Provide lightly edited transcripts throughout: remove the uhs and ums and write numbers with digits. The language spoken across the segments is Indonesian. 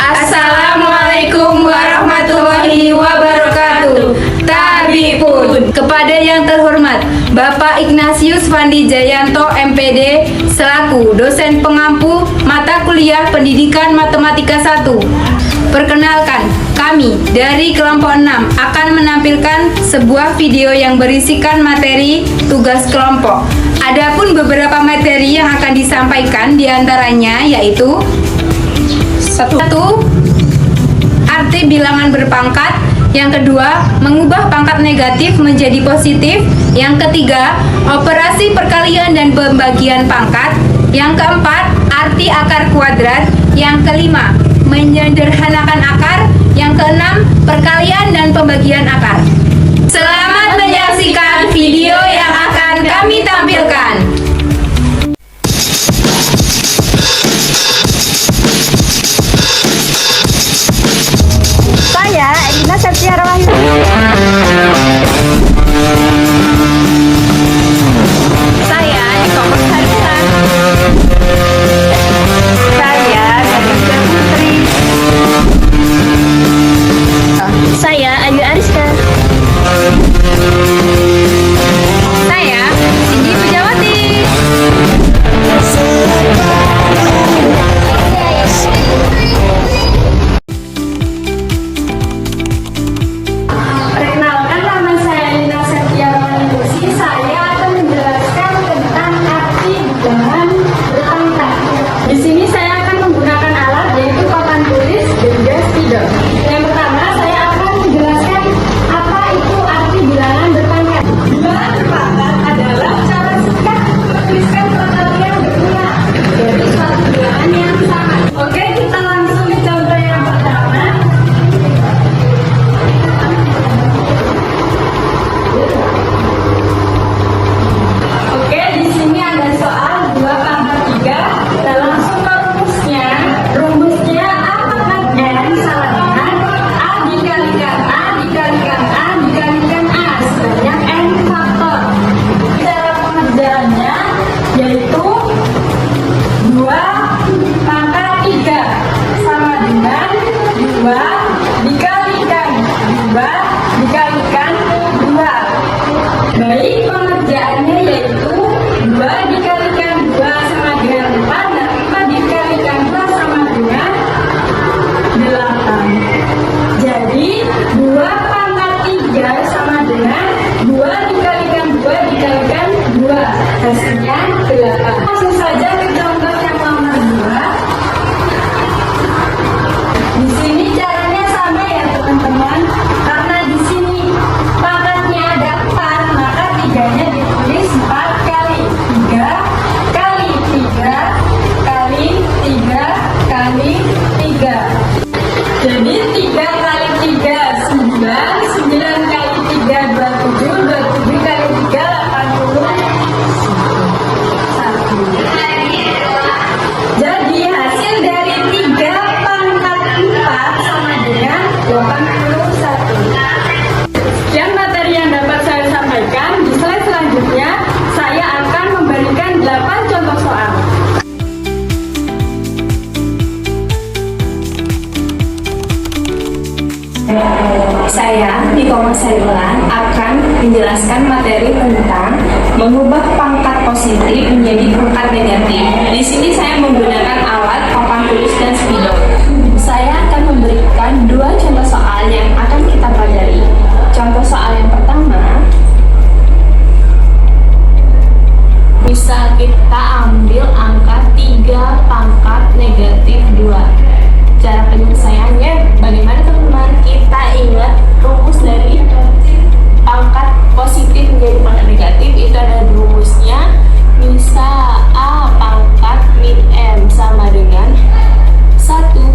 Assalamualaikum warahmatullahi wabarakatuh. Tabipun. Kepada yang terhormat Bapak Ignatius Fandi Jayanto MPD selaku dosen pengampu mata kuliah Pendidikan Matematika 1. Perkenalkan, kami dari kelompok 6 akan menampilkan sebuah video yang berisikan materi tugas kelompok. Adapun beberapa materi yang akan disampaikan diantaranya yaitu satu, arti bilangan berpangkat. Yang kedua, mengubah pangkat negatif menjadi positif. Yang ketiga, operasi perkalian dan pembagian pangkat. Yang keempat, arti akar kuadrat. Yang kelima, menyederhanakan akar. Yang keenam, perkalian dan pembagian akar. Selamat menyaksikan video yang akan kami tampilkan. Saya Egina Septiara Wahyu. Saya Eko Persarisan. Saya Nadia Putri. Saya Ayu Ariska. Saya Cindy Pujawati. Perkenalkan, nama saya Lina Septiara Wahyu. Saya akan menjelaskan tentang arti bilangan berpangkat. Di sini saya akan menggunakan alat yaitu papan tulis dan juga spidol. Yang pertama, saya akan menjelaskan apa itu arti bilangan berpangkat. Bilangan berpangkat adalah cara singkat menuliskan perkalian berulang dari suatu bilangan yang sama. Oke, kita langsung ke contoh yang pertama. Oke, di sini ada soal 2 pangkat 3. Kita langsung ke rumusnya. Rumusnya A pangkat N sama dengan A dikalikan A dikalikan A dikalikan A sebanyak N faktor. Cara pengerjaannya yaitu 2 pangkat 3 sama dengan 2 dikalikan 2 dikalikan 2. Baik, pengerjaannya yaitu 2 dikalikan 2 sama dengan 4 dan 4 dikalikan 2 sama dengan 8. Jadi 2 pangkat 3 sama dengan 2 dikalikan 2 dikalikan 2. Hasilnya 8. Langsung saja ke contoh yang nomor 2. Di sini caranya sama ya teman-teman. Karena di sini pangkatnya ada 4, maka 3-nya ditulis 4 kali 3 kali 3 kali 3 kali 3. Jadi 3 kali 3 9, 9 kali 3 27, 27 kali 3 81. Jadi hasil dari 3 pangkat 4 sama dengan 81. Sekian materi yang dapat saya sampaikan. Di slide selanjutnya, saya akan memberikan 8 contoh soal. Saya, Niko Masarilan, akan menjelaskan materi tentang mengubah pangkat positif menjadi pangkat negatif. Di sini saya menggunakan alat papan tulis dan spidol. Saya akan memberikan 2 contoh soal yang akan kita pelajari. Contoh soal yang pertama, misal kita ambil angka 3 pangkat negatif 2. Cara penyelesaiannya bagaimana teman-teman? Kita ingat rumus dari pangkat positif menjadi pangkat negatif itu ada rumusnya. Misal A pangkat min M sama dengan 1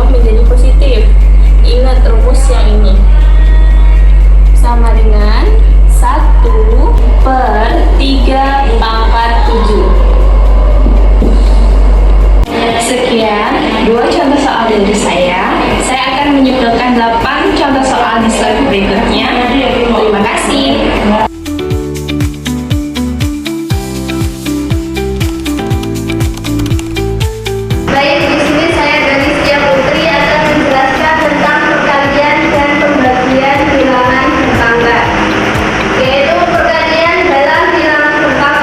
berubah menjadi positif. Ingat rumus yang ini. Sama dengan 1/3/7. Sekian 2 contoh soal dari saya. Saya akan menyuplkan 8 contoh soal di slide berikutnya. Terima kasih. Baik, di sini saya Ganestia Putri akan menjelaskan tentang perkalian dan pembagian bilangan bertambah. Yaitu perkalian dalam bilangan bertambah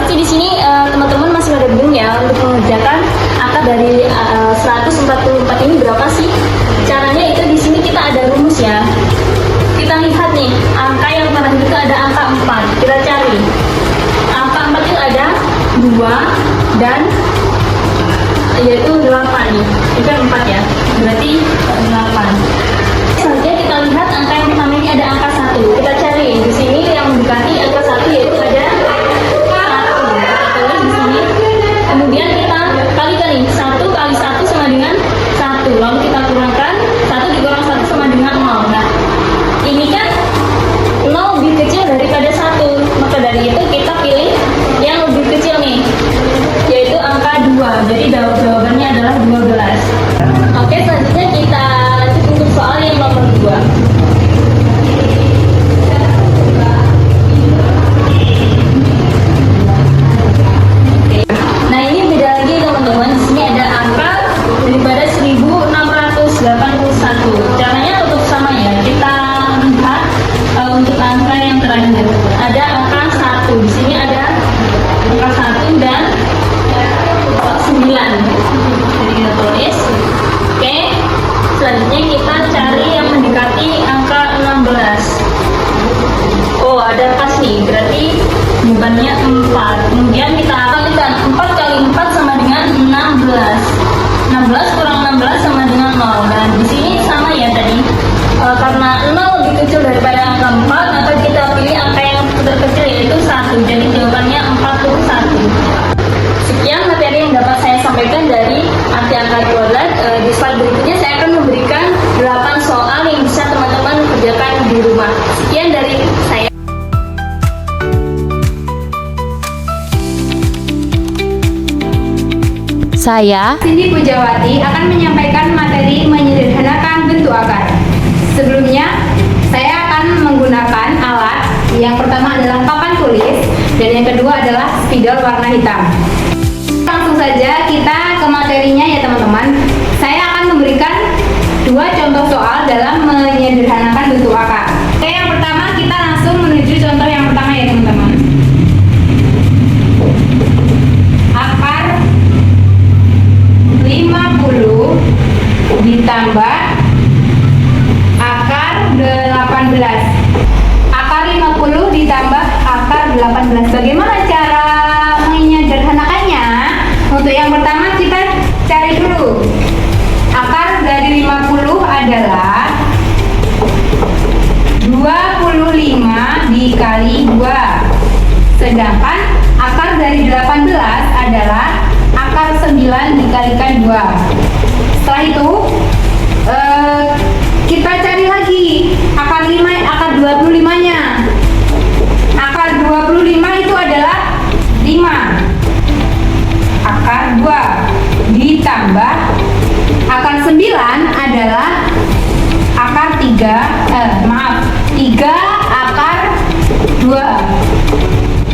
Pasti di sini teman-teman masih pada bingung ya untuk mengerjakan angka dari 144 ini berapa sih? Caranya itu di sini kita ada rumus ya. Kita lihat nih, angka yang terakhir itu ada angka 4. Kita cari. Angka 4 itu ada 2 dan yaitu 8 nih. Itu kan 4 ya. Berarti 8. Selanjutnya kita lihat angka yang pertama ini ada angka 1. Kita cari. Di sini yang mendekati angka 1 yaitu ada 1. Kita tulis di sini. Kemudian kita kalikan nih. 1 kali 1 sama dengan 1. Lalu kita kurangkan 1 dikurang 1 sama dengan 0. Nah, ini kan 0 lebih kecil daripada 1. Maka dari itu kita pilih yang lebih kecil nih, yaitu angka 2. Jadi jawabannya adalah 12. Oke, selanjutnya kita lanjut untuk soal yang nomor 2. Nah, ini beda lagi teman-teman. Di sini ada angka daripada 1681. Caranya tetap sama ya. Kita lihat untuk angka yang terakhir. Ada angka 1. Di sini ada angka 1 dan 9. Jadi kita tulis. Oke. Selanjutnya kita cari yang mendekati angka 16. Oh, ada pas nih. Berarti jawabannya 4. Kemudian kita kalikan 4 kali 4 sama dengan 16. 16 kurang 16 sama dengan 0. Dan di sini sama ya tadi. Karena 0 lebih kecil daripada angka 4, maka kita pilih angka yang terkecil yaitu 1. Jadi jawabannya 41. Sekian materi yang dapat saya sampaikan dari arti angka 12. Di slide berikutnya saya akan memberikan 8 soal yang bisa teman-teman kerjakan di rumah. Sekian dari saya. Saya, Cindy Pujawati, akan menyampaikan materi menyederhanakan bentuk akar. Sebelumnya, saya akan menggunakan alat. Yang pertama adalah papan tulis, dan yang kedua adalah spidol warna hitam. Langsung saja kita ke materinya ya teman-teman. Saya akan memberikan 2 contoh soal dalam menyederhanakan bentuk akar. Oke, yang pertama kita langsung menuju contoh yang pertama ya teman-teman. Akar 50 ditambah akar 18. Akar 50 ditambah akar 18. Bagaimana cara menyederhanakannya? Untuk yang pertama kita cari dulu. Akar dari 50 adalah 25 dikali 2. Sedangkan akar dari 18 adalah akar 9 dikalikan 2. Setelah itu kita cari lagi akar 25-nya. Akar 25 itu adalah 5. Akar 2 ditambah akar 9 adalah akar 3 akar 2.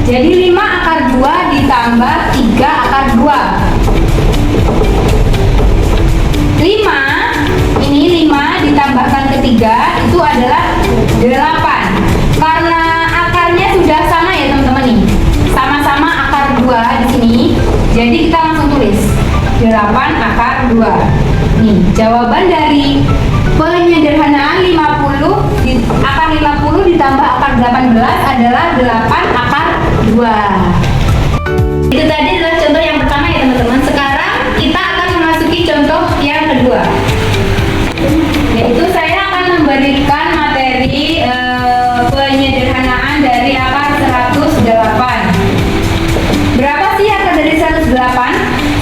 Jadi 5 akar 2 ditambah 3 akar 2. 5, ini 5 ditambahkan ke 3 itu adalah 8. Karena akarnya sudah sama ya teman-teman nih. Sama-sama akar 2 di sini. Jadi kita langsung tulis 8 akar 2. Nih, jawaban dari penyederhanaan 50 akar 50 ditambah akar 18 adalah 8 akar 2. Itu tadi adalah contoh yang pertama ya teman-teman. Sekarang kita akan memasuki contoh yang kedua. Yaitu saya akan memberikan materi penyederhanaan dari akar 108. Berapa sih akar dari 108?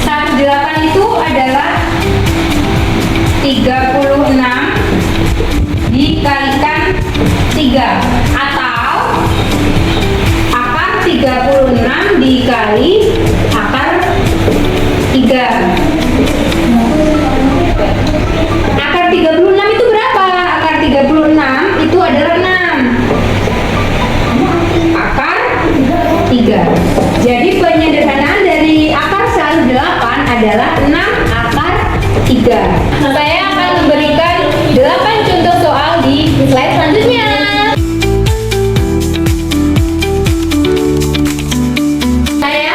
108 itu adalah 36 dikalikan 3 atau akar 36 dikali akar 3. Akar 36 itu berapa? Akar 36 itu adalah 6. Akar 3. Jadi penyederhanaan dari akar 108 adalah 6 akar 3. Saya akan memberikan 8 contoh soal di slide selanjutnya. Saya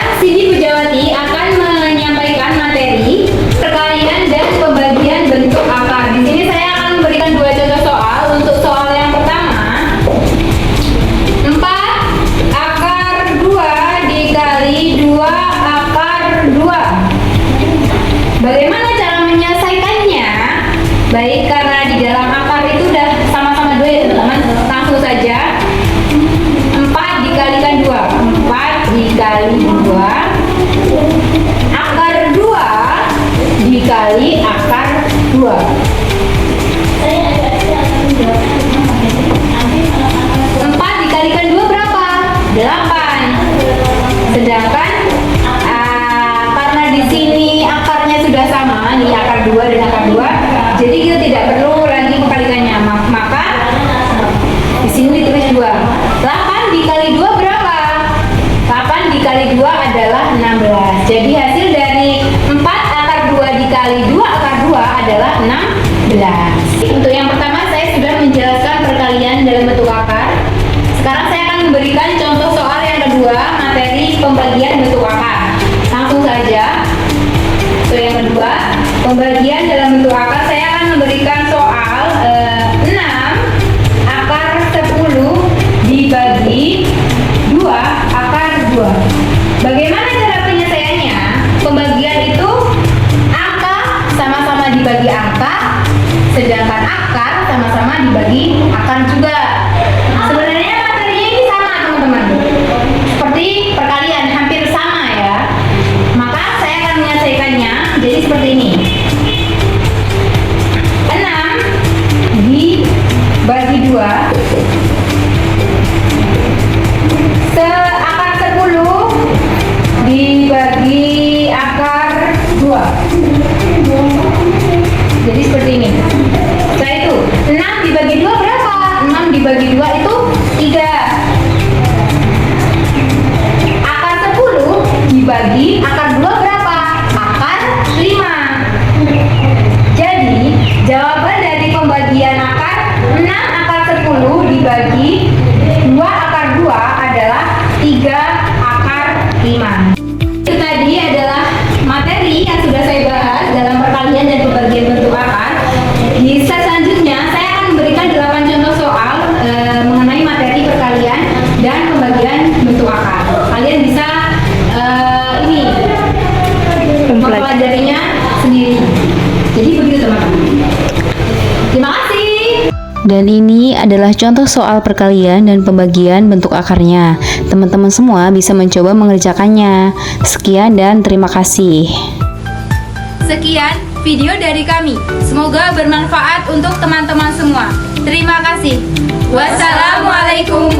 8. Sedangkan karena di sini akarnya sudah sama, nih akar 2 dan akar 2, jadi kita tidak perlu lagi mengkalikannya. Maka di sini ditulis 2. 8 dikali 2 berapa? 8 dikali 2 adalah 16. Jadi hasil dari 4 akar 2 dikali 2 akar 2 adalah 16. Untuk yang pertama saya sudah menjelaskan perkalian dalam bentuk akar. Sekarang saya akan memberikan contoh soal yang kedua, materi pembagian bentuk akar. Langsung saja. Untuk yang kedua, pembagian dalam bentuk akar, saya akan memberikan soal 6 akar 10 dibagi 2 akar 2. Bagaimana cara penyelesaiannya? Pembagian itu angka sama-sama dibagi angka, sedangkan akar sama-sama dibagi akar juga. Sebenarnya materinya ini sama teman-teman, seperti perkalian, hampir sama ya. Maka saya akan menyelesaikannya jadi seperti ini. 6 dibagi 2 seakar 10 dibagi akar 2. Jadi seperti ini. Setelah itu 6 dibagi 2 berapa? 6 dibagi 2 itu 3. Akar 10 dibagi akar 2 berapa? Akar 5. Jadi jawaban dari pembagian akar 6 akar 10 dibagi 2 akar 2 adalah 3 akar 5. Itu tadi adalah materi yang sudah saya bahas dalam perkalian dan pembagian bentuk akar. Di slide selanjutnya saya akan memberikan 8 contoh soal mengenai materi perkalian dan pembagian bentuk akar. Kalian bisa mempelajarinya sendiri. Jadi begitu teman-teman. Terima kasih. Dan ini adalah contoh soal perkalian dan pembagian bentuk akarnya. Teman-teman semua bisa mencoba mengerjakannya. Sekian dan terima kasih. Sekian video dari kami. Semoga bermanfaat untuk teman-teman semua. Terima kasih. Wassalamualaikum